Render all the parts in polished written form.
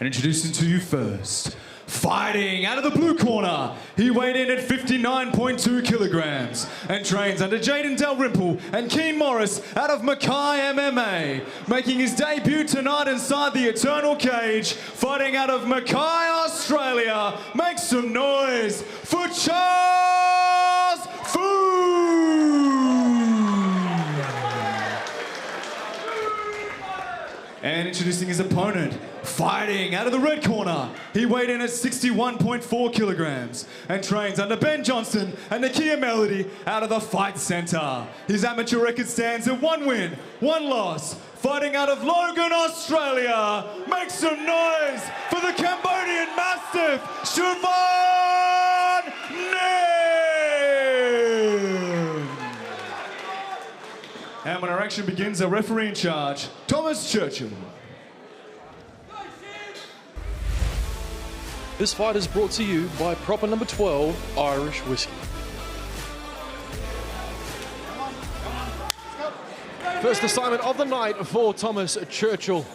And introducing to you first, fighting out of the blue corner, he weighed in at 59.2 kilograms and trains under Jaden Dalrymple and Keen Morris out of Mackay MMA. Making his debut tonight inside the Eternal Cage, fighting out of Mackay, Australia. Make some noise for Charles Foo! And introducing his opponent, fighting out of the red corner, he weighed in at 61.4 kilograms and trains under Ben Johnson and Nakia Melody out of the Fight Centre. His amateur record stands at 1 win, 1 loss. Fighting out of Logan, Australia. Make some noise for the Cambodian Mastiff, Chivorn Nim! And when our action begins, our referee in charge, Thomas Churchill. This fight is brought to you by Proper Number 12 Irish Whiskey. First assignment of the night for Thomas Churchill.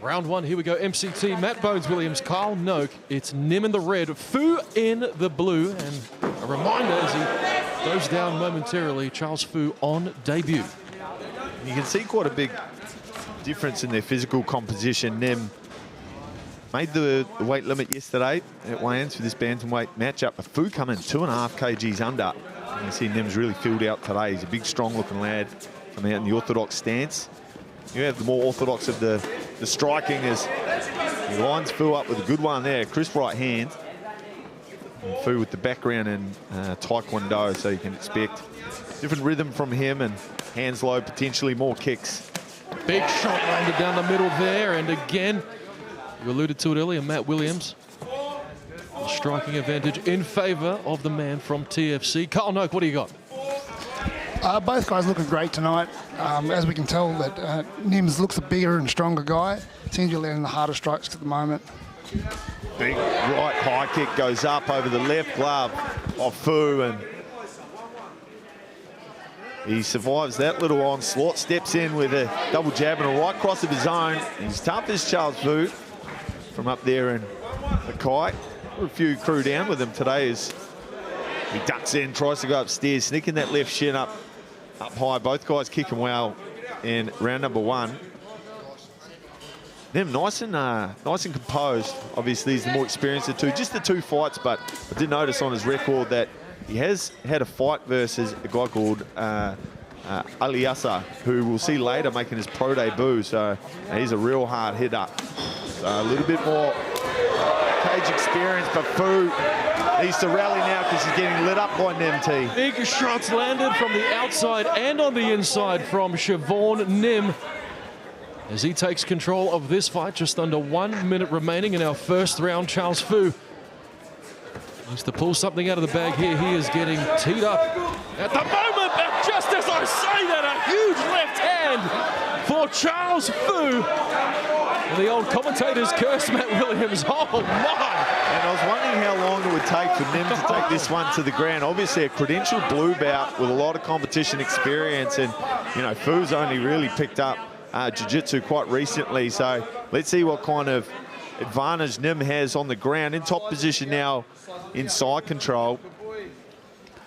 Round 1, here we go. MCT, Matt Bones Williams, Kyle Noak. It's Nim in the red, Foo in the blue. And a reminder as he goes down momentarily, Charles Foo on debut. You can see quite a big difference in their physical composition. Nim made the weight limit yesterday at weigh-ins for this bantamweight matchup. But Foo coming 2.5 kgs under. You can see Nim's really filled out today. He's a big, strong-looking lad coming out in the orthodox stance. You have the more orthodox of the striking as he lines Foo up with a good one there. Crisp right hand. And Foo with the background in Taekwondo, so you can expect different rhythm from him, and hands low, potentially more kicks. Big shot landed down the middle there, and again, you alluded to it earlier, Matt Williams. A striking advantage in favour of the man from TFC. Kyle Noak, what do you got? Both guys looking great tonight. As we can tell, that Nims looks a bigger and stronger guy. Seems to be landing the harder strikes at the moment. Big right high kick goes up over the left glove of Foo, and he survives that little onslaught, steps in with a double jab and a right cross of his own. He's tough as Charles Foo from up there in Mackay. A few crew down with him today as he ducks in, tries to go upstairs, sneaking that left shin up high. Both guys kicking well in round number 1. Nim nice and composed. Obviously, he's the more experienced of two. Just the 2 fights, but I did notice on his record that he has had a fight versus a guy called Aliasa, who we'll see later making his pro debut. So he's a real hard hitter. So a little bit more cage experience, but Foo needs to rally now because he's getting lit up by Nim. Big shots landed from the outside and on the inside from Chivorn Nim as he takes control of this fight. Just under 1 minute remaining in our first round. Charles Foo needs to pull something out of the bag here. He is getting teed up at the moment. And just as I say that, a huge left hand for Charles Foo. And the old commentators curse Matt Williams. Oh, my. And I was wondering how long it would take for Nim to take this one to the ground. Obviously, a credentialed blue bout with a lot of competition experience. And, you know, Foo's only really picked up jiu-jitsu quite recently. So let's see what kind of advantage Nim has on the ground. In top position now, inside control.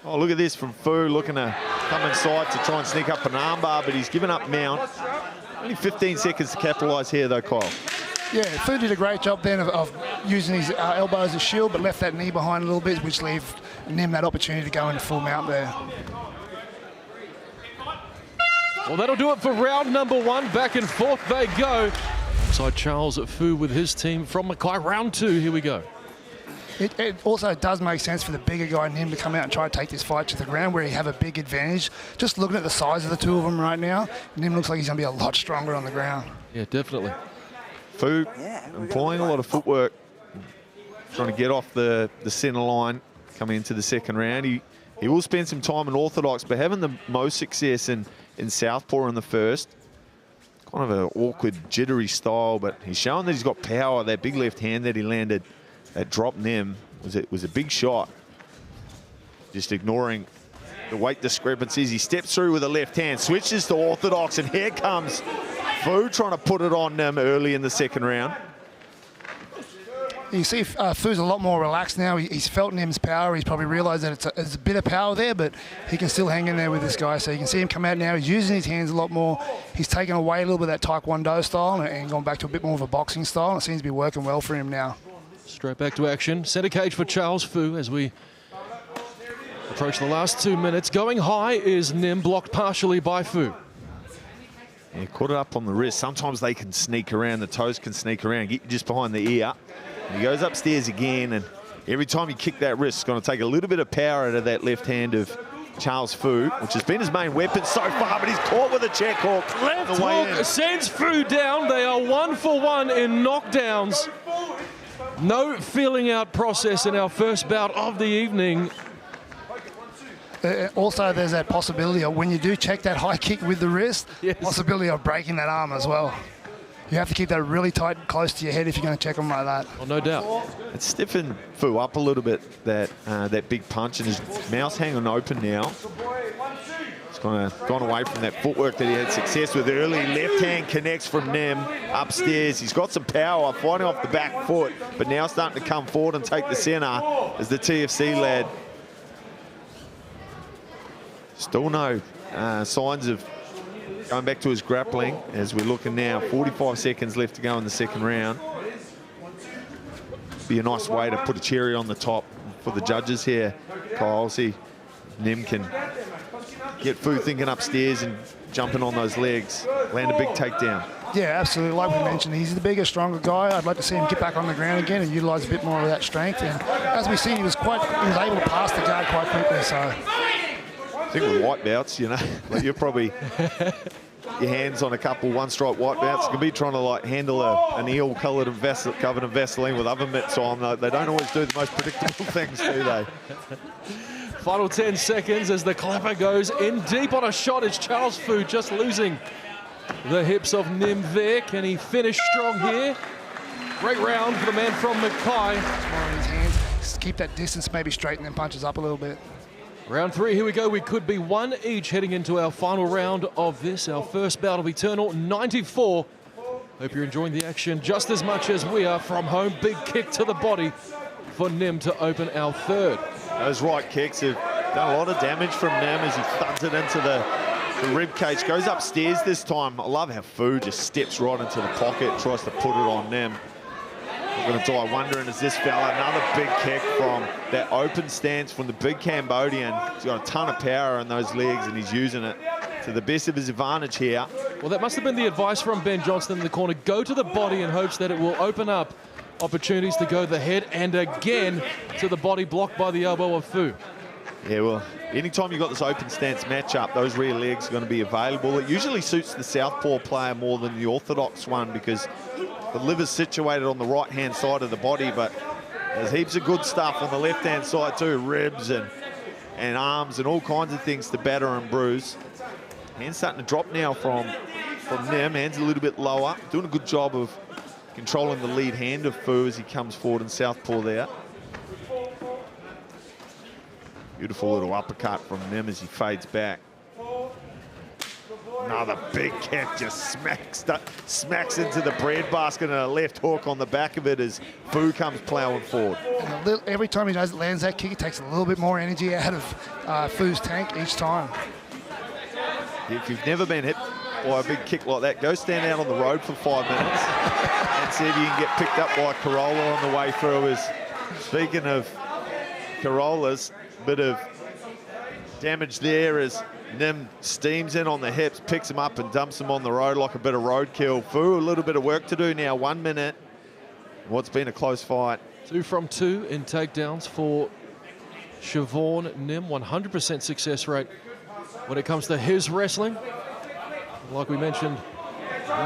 Oh, look at this from Foo, looking to come inside to try and sneak up an armbar, but he's given up mount. Only 15 seconds to capitalise here, though, Kyle. Yeah, Foo did a great job then of using his elbows as shield, but left that knee behind a little bit, which left Nim that opportunity to go into full mount there. Well, that'll do it for round number 1. Back and forth they go. Inside Charles Foo with his team from Mackay. Round 2, here we go. It also does make sense for the bigger guy Nim to come out and try to take this fight to the ground where he have a big advantage. Just looking at the size of the two of them right now, Nim looks like he's going to be a lot stronger on the ground. Yeah, definitely. Foo employing a lot of footwork, trying to get off the center line coming into the second round. He will spend some time in orthodox, but having the most success in southpaw in the first. Kind of an awkward, jittery style, but he's showing that he's got power. That big left hand that he landed, that drop Nim, was a big shot. Just ignoring the weight discrepancies. He steps through with a left hand, switches to orthodox, and here comes Foo trying to put it on Nim early in the second round. You see Foo's a lot more relaxed now. He's felt Nim's power. He's probably realised that it's a bit of power there, but he can still hang in there with this guy. So you can see him come out now. He's using his hands a lot more. He's taken away a little bit of that Taekwondo style and gone back to a bit more of a boxing style. And it seems to be working well for him now. Straight back to action. Centre cage for Charles Foo as we approach the last 2 minutes. Going high is Nim, blocked partially by Foo. Yeah, caught it up on the wrist. Sometimes they can sneak around, the toes can sneak around, get you just behind the ear. And he goes upstairs again, and every time you kick that wrist, it's going to take a little bit of power out of that left hand of Charles Foo, which has been his main weapon so far, but he's caught with a check hook. Left hook sends Foo down. They are 1 for 1 in knockdowns. No feeling out process in our first bout of the evening. Also, there's that possibility of when you do check that high kick with the wrist, yes, possibility of breaking that arm as well. You have to keep that really tight and close to your head if you're going to check them like that. Oh, no doubt. It's stiffened Foo up a little bit, that big punch, and his mouth's hanging open now. He's gone away from that footwork that he had success with early. Left hand connects from Nim upstairs. He's got some power, fighting off the back foot, but now starting to come forward and take the center as the TFC lad. Still no signs of going back to his grappling as we're looking now. 45 seconds left to go in the second round. Be a nice way to put a cherry on the top for the judges here, Kyle. See, Nim can get Foo thinking upstairs and jumping on those legs, land a big takedown. Yeah, absolutely. Like we mentioned, he's the bigger, stronger guy. I'd like to see him get back on the ground again and utilise a bit more of that strength. And as we see, he was able to pass the guard quite quickly. So I think with white belts, you know, like you're probably your hands on a couple one-stripe white belts. You can be trying to like handle an eel covered in Vaseline with oven mitts on. They don't always do the most predictable things, do they? Final 10 seconds as the clapper goes in deep on a shot. It's Charles Foo just losing the hips of Nim there. Can he finish strong here? Great round for the man from Mackay. his hands, just keep that distance, maybe straighten them punches up a little bit. Round 3, here we go. We could be 1 each heading into our final round of this, our first bout of Eternal 94. Hope you're enjoying the action just as much as we are from home. Big kick to the body for Nim to open our third. Those right kicks have done a lot of damage from Nim as he thuds it into the rib cage. Goes upstairs this time. I love how Foo just steps right into the pocket, tries to put it on Nim. I'm going to die wondering, is this fella another big kick from that open stance from the big Cambodian? He's got a ton of power in those legs and he's using it to the best of his advantage here. Well, that must have been the advice from Ben Johnston in the corner. Go to the body in hopes that it will open up opportunities to go the head and again to the body, blocked by the elbow of Foo. Yeah, well, anytime you've got this open stance matchup, those rear legs are going to be available. It usually suits the southpaw player more than the orthodox one because the liver's situated on the right-hand side of the body, but there's heaps of good stuff on the left-hand side too, ribs and arms and all kinds of things to batter and bruise. Hands starting to drop now from Nim, hands a little bit lower. Doing a good job of controlling the lead hand of Foo as he comes forward in southpaw there. Beautiful little uppercut from Nim as he fades back. Another big kick, just smacks into the breadbasket and a left hook on the back of it as Foo comes ploughing forward. And every time he lands that kick, it takes a little bit more energy out of Foo's tank each time. If you've never been hit by a big kick like that, go stand out on the road for 5 minutes and see if you can get picked up by Corolla on the way through. Speaking of Corollas, bit of damage there as Nim steams in on the hips, picks him up and dumps him on the road like a bit of roadkill. Foo, a little bit of work to do now, 1 minute. What's been a close fight. 2 from 2 in takedowns for Chivorn Nim, 100% success rate when it comes to his wrestling. Like we mentioned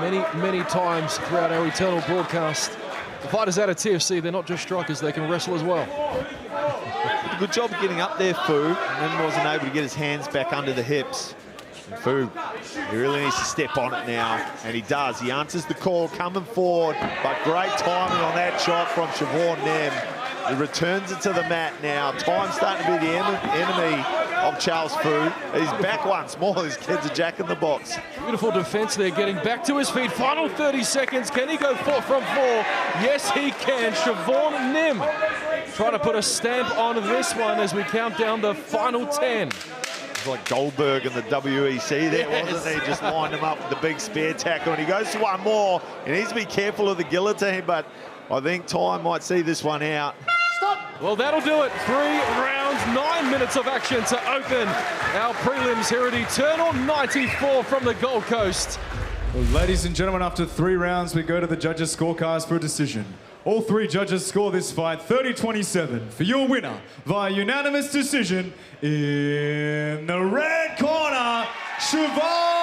many times throughout our Eternal broadcast, the fighters out of TFC, they're not just strikers, they can wrestle as well. Good job of getting up there, Foo, and then wasn't able to get his hands back under the hips. And Foo, he really needs to step on it now, and he does. He answers the call, coming forward, but great timing on that shot from Chivorn Nim. He returns it to the mat now. Time's starting to be the enemy of Charles Foo. He's back once more. These kids are jack in the box. Beautiful defense there, getting back to his feet. Final 30 seconds. Can he go from 4? Yes, he can. Chivorn Nim trying to put a stamp on this one as we count down the final 10. It's like Goldberg in the WEC there, wasn't he? Just lined him up with the big spear tackle, and he goes to one more. He needs to be careful of the guillotine, but I think time might see this one out. Well, that'll do it. 3 rounds, 9 minutes of action to open our prelims here at Eternal 94 from the Gold Coast. Well, ladies and gentlemen, after 3 rounds, we go to the judges' scorecards for a decision. All 3 judges score this fight 30-27 for your winner via unanimous decision in the red corner, Chivorn